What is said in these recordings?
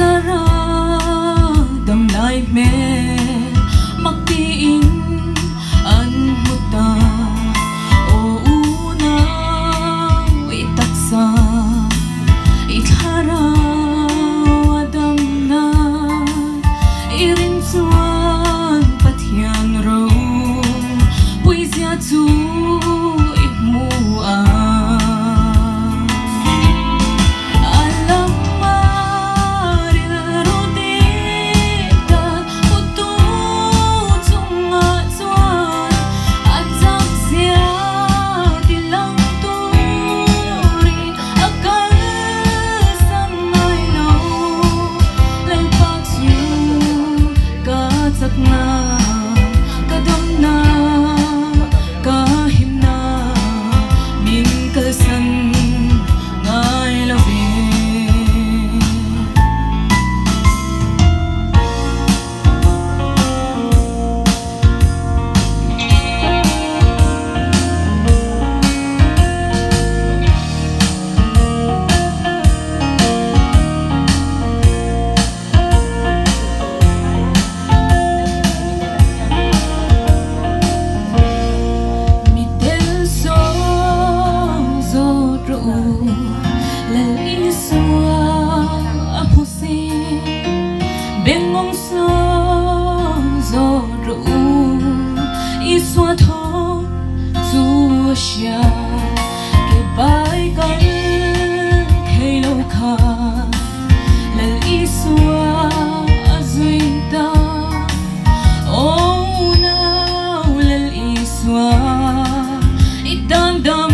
Sara đầm lại mẹ mặc tin an muta o una itaksa ithara adam na irin suan pathian ro puisia tu imua Bengong so zo ru iswa tho zu xia ke bai kan thei lo kha la iswa azuita oh na la iswa idan dam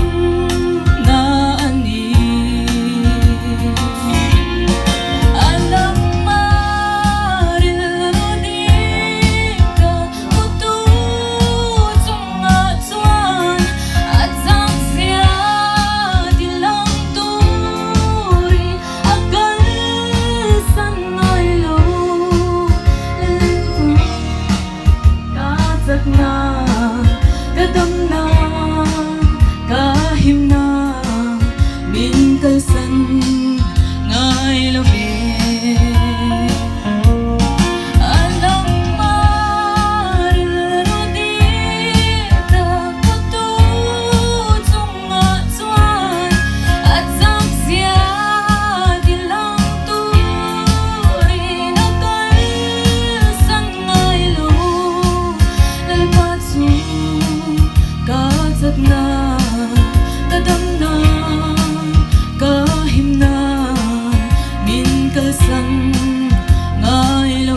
Sân ngài lo